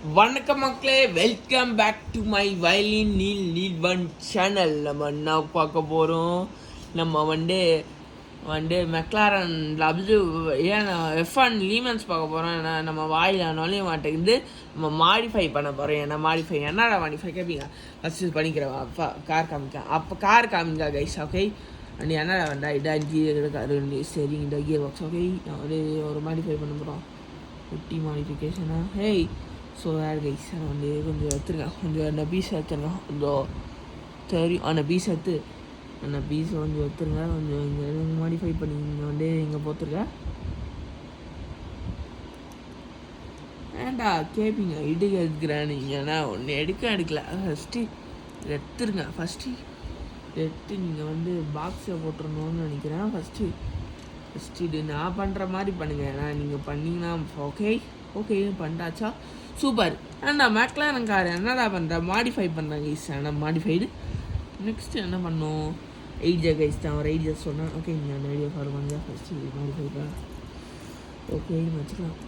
வணக்கம் மக்களே, welcome back to my violin Neel one channel. நம்ம என்ன பார்க்க போகிறோம்? நம்ம வந்து மெக்லாரன் லப்ஸு ஏன் F1 லீமன்ஸ் பார்க்க போகிறோம். ஏன்னா நம்ம வாயில் நுழைய மாட்டேங்குது. நம்ம மாடிஃபை பண்ண போகிறோம். ஏன்னா மாடிஃபை என்னடா மாடிஃபை கேட்பீங்க? ஃபஸ்ட்டு பண்ணிக்கிறேன். அப்பா கார் காமிக்க, அப்போ கார் காமிங்க கைஸ். ஓகே, அண்ட் என்னடா வேண்டா இதான் கீர் கார் சரி, இந்த கியர் பாக்ஸ். ஓகே, நான் வந்து ஒரு மாடிஃபை பண்ண போகிறோம். 50 மாடிஃபிகேஷனா? ஹேய், ஸோ வேறு கைஸ் வந்து கொஞ்சம் எடுத்துருங்க, கொஞ்சம் அந்த பீஸ் எடுத்துருங்க, கொஞ்சம் தெரியும் அந்த பீஸ் எடுத்து அந்த பீஸை கொஞ்சம் எடுத்துருங்க, கொஞ்சம் இங்கே மாடிஃபை பண்ணி இங்கே வந்து இங்கே போத்துருங்க. ஏன்டா கேட்பீங்க இடுக்கு எடுக்கிறேன்னு? ஏன்னா ஒன்று எடுக்கல. ஃபஸ்ட்டு எடுத்துருங்க. ஃபஸ்ட்டு எடுத்து நீங்கள் வந்து பாக்ஸில் போட்டுருணுன்னு நினைக்கிறேன். ஃபஸ்ட்டு இது நான் பண்ணுற மாதிரி பண்ணுங்கள். ஏன்னா நீங்கள் பண்ணிங்கன்னா ஓகே பண்ணிட்டாச்சா? சூப்பர். ஏன்னா மெக்லாரன் கார் என்னடா பண்ணுறேன், மாடிஃபை பண்ணுறேன் கைஸ். ஆனால் மாடிஃபைடு நெக்ஸ்ட்டு என்ன பண்ணோம்? ஐடியா கைஸ் தான், ஒரு ஐடியா சொன்னேன். ஓகே, நீங்கள் அந்த ஐடியா ஃபாலோ பண்ணுங்கள். ஃபஸ்ட்டு மாடிஃபை பண்ண ஓகே வச்சுக்கலாம்.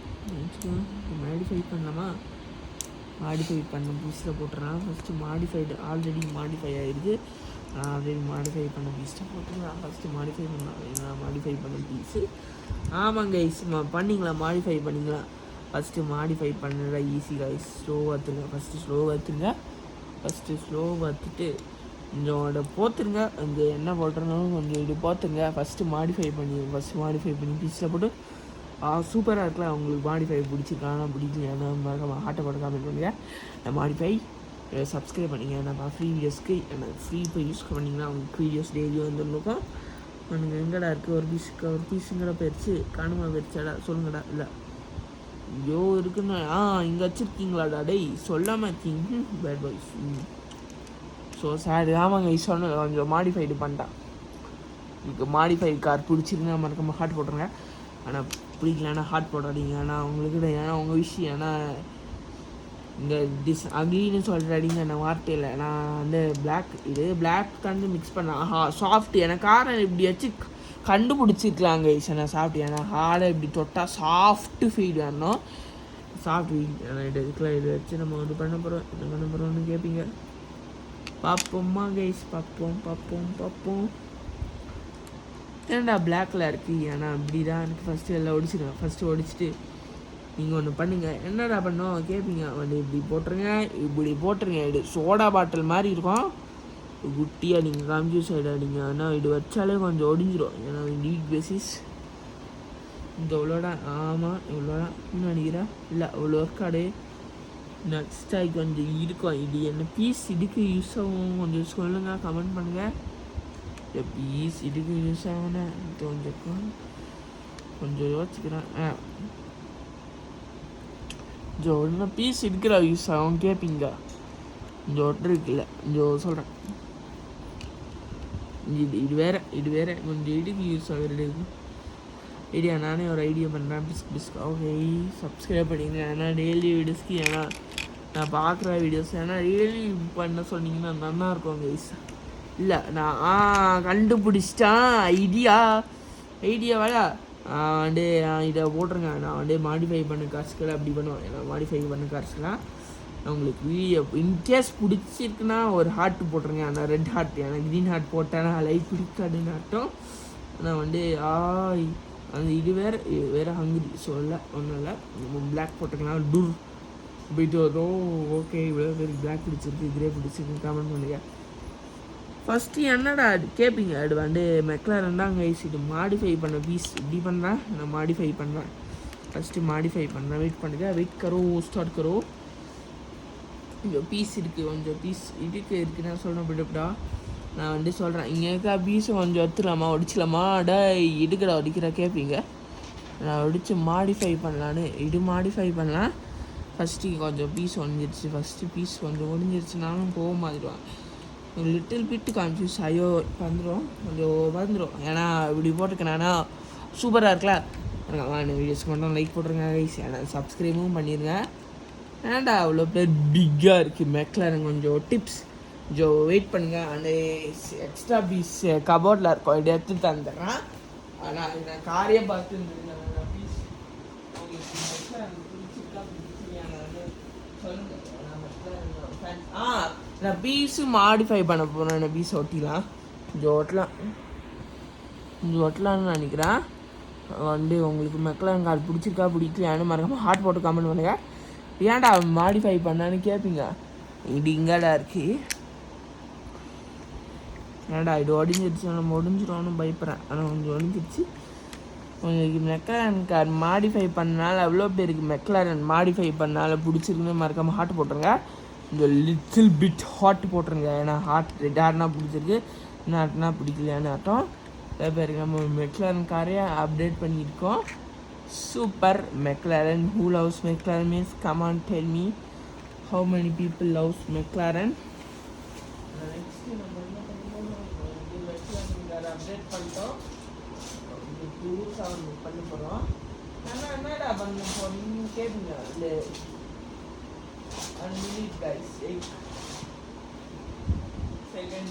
மாடிஃபை பண்ணலாமா? மாடிஃபை பண்ண பீஸில் போட்டுறேன். ஃபஸ்ட்டு மாடிஃபைடு ஆல்ரெடி மாடிஃபை ஆகிருக்கு. ஆல்ரெடி மாடிஃபை பண்ண பீஸில் போட்டுருவேன். ஃபஸ்ட்டு மாடிஃபை பண்ணலாம். மாடிஃபை பண்ண பீஸு ஆமாங்க கைஸ், பண்ணிங்களா? மாடிஃபை பண்ணிங்களா? ஃபஸ்ட்டு மாடிஃபை பண்ணுற ஈஸி கைஸ். ஸ்லோவாக எடுத்துருங்க. ஃபஸ்ட்டு ஸ்லோவாக எடுத்துட்டு கொஞ்சம் அதை போத்துருங்க. இங்கே என்ன போட்டுருந்தாலும் கொஞ்சம் இது போத்துருங்க. ஃபஸ்ட்டு மாடிஃபை பண்ணி பீஸில் போட்டு சூப்பராக இருக்கலாம். உங்களுக்கு மாடிஃபை பிடிச்சிருக்கானா பிடிக்கலையானா மறக்காம ஹார்ட்டை போட்டு காமெண்ட் பண்ணுங்கள். நான் மாடிஃபை சப்ஸ்கிரைப் பண்ணிங்க. நம்ம ஃப்ரீ வீடியோஸ்க்கு எனக்கு ஃப்ரீ இப்போ யூஸ் பண்ணிங்கன்னா உங்களுக்கு வீடியோஸ் டெய்லியும் வந்துருக்கும். எனக்கு எங்கடா இருக்குது ஒரு பீஸுங்கடா போயிடுச்சு, காணுமா போயிடுச்சாடா சொல்லுங்கடா. இல்லை ஐயோ இருக்குண்ணா, இங்கே வச்சுருக்கீங்களாடா? டேய் சொல்லாமல் இருக்கீங்க பேட் பாய்ஸ். ஸோ சார் ஆமாங்க சொன்ன கொஞ்சம் மாடிஃபைடு பண்ணிட்டான். உங்களுக்கு மாடிஃபை கார் பிடிச்சிருங்க மறக்காம ஹார்ட் போட்டுருங்க. ஆனால் பிடிக்கலன்னா ஹார்ட் போடாதீங்க. ஆனால் உங்களுக்கு ஏன்னா உங்கள் விஷயம். ஏன்னா இந்த அக்லின்னு சொல்கிறாடிங்க அந்த வார்த்தையில் நான் வந்து பிளாக் வந்து மிக்ஸ் பண்ணேன். சாஃப்ட் எனக்கு காரம் இப்படி வச்சு கண்டுபிடிச்சிருக்கலாங்க நான் சாஃப்ட். ஏன்னா ஹார்டை இப்படி தொட்டால் சாஃப்ட்டு ஃபீல் வரணும். சாஃப்ட் ஃபீல் ஏன்னா இதுக்கெலாம் இது வச்சு நம்ம வந்து பண்ண போகிறோம்னு கேட்பீங்க. பார்ப்போம்மா கைஸ், பார்ப்போம். ஏன்டா பிளாக்கில் இருக்குது? ஏன்னா அப்படி தான் எனக்கு ஃபஸ்ட்டு எல்லாம் ஒடிச்சிடுவேன். ஃபஸ்ட்டு ஒடிச்சிட்டு நீங்கள் ஒன்று பண்ணுங்கள். என்னடா பண்ணோம் கேட்பீங்க. வந்து இப்படி போட்டுருங்க. இது சோடா பாட்டில் மாதிரி இருக்கும். குட்டியாக நீங்கள் கம்ப்யூஸ் ஆகிடாதீங்க. ஆனால் இது வச்சாலே கொஞ்சம் ஒடிஞ்சிடும். ஏன்னா நீட் பேசிஸ் இந்த இவ்வளோடா. ஆமாம் இவ்வளோடா நினைக்கிறேன். இல்லை அவ்வளோ ஒர்க்காடு நெக்ஸ்ட் ஆகி கொஞ்சம் இருக்கும். இது என்ன பீஸ் இதுக்கு யூஸ் ஆகும் கொஞ்சம் சொல்லுங்கள், கமெண்ட் பண்ணுங்கள். பீஸ் இதுக்கு யூஸ் ஆகுன்னு கொஞ்சம் யோசிக்கிறேன். ஒன்று பீஸ் இருக்கிற யூஸ் ஆகும் கேட்பீங்க. கொஞ்சம் ஒன்று இருக்குல்ல கொஞ்சம் சொல்கிறேன். இது வேறு கொஞ்சம் இதுக்கு யூஸ் ஆகுறது ஐடியா. நானே ஒரு ஐடியா பண்ணுறேன். பிஸ்க் ஓகே சப்ஸ்கிரைப் பண்ணிங்க. ஏன்னா டெய்லி வீடியோஸ்க்கு ஏன்னா நான் பார்க்குற வீடியோஸ் ஏன்னா டெய்லி பண்ண சொன்னீங்கன்னா நல்லாயிருக்கும் கைஸ். இல்லை நான் கண்டுபிடிச்சிட்டேன் ஐடியா வேலை வந்து இதை போட்டுருங்க. நான் வந்து மாடிஃபை பண்ண காசுக்கெல்லாம் அப்படி பண்ணுவேன். ஏன்னா மாடிஃபை பண்ண காசுக்கெல்லாம் உங்களுக்கு வீடியோ இன்கேஸ் பிடிச்சிருக்குன்னா ஒரு ஹார்ட் போட்டுருங்க. ஆனால் ரெட் ஹார்ட், ஏன்னா க்ரீன் ஹார்ட் போட்டேன்னா லைஃப் பிடிக்காதுன்னு அர்த்தம். ஆனால் வந்து அந்த இது வேறு ஹங்கிரி. ஸோ இல்லை ஒன்றும் இல்லை, நம்ம பிளாக் போட்டுக்கலாம். டூர் போயிட்டு வரும். ஓகே இவ்வளோ பேர் பிளாக் பிடிச்சிருக்கு, கிரே பிடிச்சிருக்கு கமெண்ட் பண்ணுங்க. ஃபஸ்ட்டு என்னடா அது கேட்பீங்க. அது வந்து மெக்லாரன் தான் கைஸ். இது மாடிஃபை பண்ண பீஸ் இப்படி பண்ணுறேன். நான் மாடிஃபை பண்ணுறேன். ஃபஸ்ட்டு மாடிஃபை பண்ணுறேன். வெயிட் கரோ ஸ்டார்ட் கரோ. இங்கே பீஸ் இருக்குது, கொஞ்சம் பீஸ் இருக்குது நான் சொல்கிறேன். விடுப்படா நான் வந்து சொல்கிறேன். இங்கே இருக்கா பீஸை கொஞ்சம் எடுத்துடலாமா ஒடிச்சிடலாமா? இதுக்கடா ஒடிக்கிற கேட்பீங்க. நான் ஒடிச்சு மாடிஃபை பண்ணலான்னு இது மாடிஃபை பண்ணலாம். ஃபஸ்ட்டு கொஞ்சம் பீஸ் ஒடிஞ்சிருச்சு. ஃபஸ்ட்டு பீஸ் கொஞ்சம் ஒடிஞ்சிருச்சுனாலும் போக மாதிரிடுவான். ஒரு லிட்டில் பிட்டு கன்ஃபியூஸ் ஐயோ வந்துடும். ஏன்னா இப்படி போட்டிருக்கேனா சூப்பராக இருக்கல. எனக்கு வீடியோஸ்க்கு மட்டும் லைக் போட்டுருங்க கைஸ். ஏன்னா சப்ஸ்கிரைபும் பண்ணிடுங்க. ஏன்டா அவ்வளோ பேர் பிக்காக இருக்குது மெக்லாரன். கொஞ்சம் டிப்ஸ் கொஞ்சம் வெயிட் பண்ணுங்கள். அந்த எக்ஸ்ட்ரா பீஸ் கபோர்டில் இருக்கும், இதை எடுத்து தந்துடுறேன். ஆனால் நான் காரையே பார்த்து பீஸ் சொல்லுங்க. நான் பீஸு மாடிஃபை பண்ண போகிறேன். பீஸ் ஒட்டிலாம் கொஞ்சம் ஒட்டலான்னு நினைக்கிறேன். வந்து உங்களுக்கு மெக்லாரன் கார் பிடிச்சிருக்கா பிடிக்கலையான்னு மறக்காமல் ஹார்ட் போட்டு கமெண்ட் பண்ணுங்க. ஏன்டா மாடிஃபை பண்ணான்னு கேட்பீங்க. இது இங்கடா இருக்கு. ஏன்டா இது ஒடிஞ்சிருச்சு, நம்ம ஒடிஞ்சிடும்னு பயப்படுறேன். ஆனால் கொஞ்சம் ஒடிஞ்சிருச்சு. உங்களுக்கு மெக்லாரன் கார் மாடிஃபை பண்ணனால அவ்வளோ பேருக்கு மெக்லாரன் மாடிஃபை பண்ணனால பிடிச்சிருக்குன்னு மறக்காமல் ஹார்ட் போட்டுருங்க. இந்த லிட்டில் பிட் ஹாட் போட்டுருங்க. ஏன்னா ஹார்ட் ரெட் ஹார்ட்னா பிடிச்சிருக்கு, நாட்னா பிடிக்கலையான்னு ஆட்டம். சில பேருக்கு நம்ம மெக்லாரன் காரையே அப்டேட் பண்ணியிருக்கோம். Super McLaren. Who loves McLaren means come on tell me how many people loves McLaren. Next நம்ம என்ன பண்ணுறோம், மெக்லாரன் காரை அப்டேட் பண்ணிட்டோம். புதுசாக பண்ண போகிறோம். ஆனால் என்னடா பண்ண போகிறீங்கன்னு கேட்பீங்க. இல்லை unbelief guys. Egg second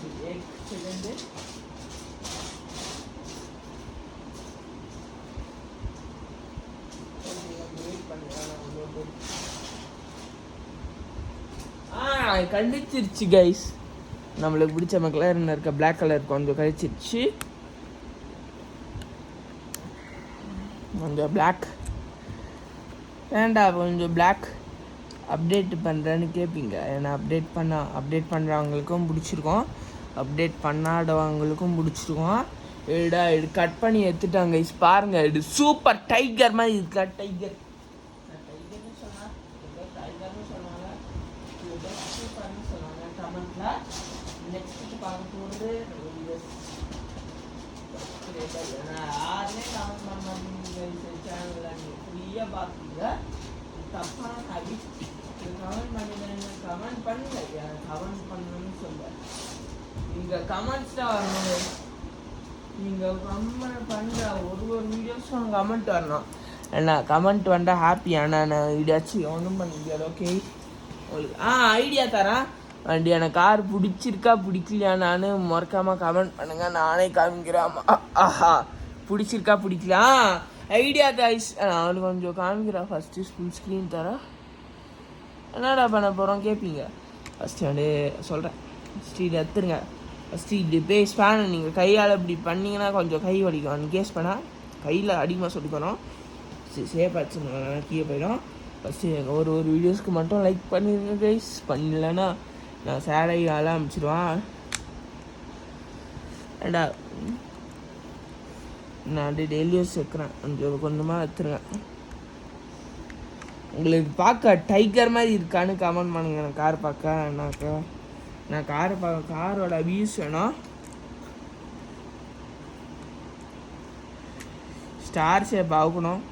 கண்டிச்சிருச்சு கைஸ். நம்மளுக்கு பிடிச்ச மெக்லாரன் இருக்க பிளாக் கலர் கொஞ்சம் கழிச்சிருச்சு. கொஞ்சம் பிளாக் வேண்டாம், கொஞ்சம் பிளாக் அப்டேட் பண்ணுறேன்னு கேட்பீங்க. ஏன்னா அப்டேட் பண்ணுறவங்களுக்கும் பிடிச்சிருக்கோம், அப்டேட் பண்ணாதவங்களுக்கும் பிடிச்சிருக்கோம். இது கட் பண்ணி எடுத்துட்டாங்க கைஸ். பாருங்கள், இது சூப்பர் டைகர் மாதிரி இருக்கா. டைகர்னு சொன்னாங்க, சூப்பர்னு சொன்னாங்க கமெண்ட்டில். நெக்ஸ்ட்டு பார்க்க போகிறது யாருமே கமெண்ட் பண்ண மாட்டேங்க. சேனலில் நீங்கள் ஃப்ரீயாக பார்ப்பீங்க. தப்பான ஹேபிட். கமெண்ட் பண்ணுங்க, கமெண்ட் பண்ணுங்க. கமெண்ட் பண்ணணும்னு சொல்ல நீங்கள் கமெண்ட்ஸ் தான் வரணும். நீங்கள் கமெண்ட் பண்ணுற ஒரு வீடியோஸும் கமெண்ட் வரணும். ஏன்னா கமெண்ட் வந்தால் ஹாப்பி. ஆனால் நான் வீடியோச்சும் ஒன்றும் பண்ண முடியாது. ஓகே, உங்களுக்கு ஐடியா தரேன். வண்டி எனக்கு கார் பிடிச்சிருக்கா பிடிக்கலையான்னு மறக்காமல் கமெண்ட் பண்ணுங்கள். நானே காமிக்கிறேன். ஆஹா, பிடிச்சிருக்கா பிடிக்கலாம் ஐடியா கைஸ். அவனுக்கு கொஞ்சம் காமிக்கிறேன். ஃபஸ்ட்டு ஃபுல் ஸ்க்ரீன் தரேன். என்னடா பண்ண போகிறோம் கேட்பீங்க. ஃபஸ்ட்டு வந்து சொல்கிறேன். ஃபஸ்ட்டு இது எடுத்துருங்க. ஃபஸ்ட்டு இப்படி பேஸ் ஃபேன் நீங்கள் கையால் இப்படி பண்ணிங்கன்னா கொஞ்சம் கை வலிக்கும். கேஸ் பண்ணால் கையில் அதிகமாக சொல்லிக்கணும். சேஃப் ஆச்சு கீழே போயிடும். ஃபஸ்ட்டு ஒரு வீடியோஸ்க்கு மட்டும் லைக் பண்ணிடுங்க கைஸ். பண்ணலன்னா நான் சேலரி ஆரம்பிச்சிடுவான். ஏண்டா நான் டெய்லியும் சேர்க்குறேன். கொஞ்சம் கொஞ்சமாக எடுத்துருங்க. உங்களுக்கு பார்க்க டைகர் மாதிரி இருக்கான்னு கமெண்ட் பண்ணுங்க. நான் கார் பார்க்க நான் காரோட வியூஸ் வேணும். ஸ்டார் ஷேப் ஆகணும்.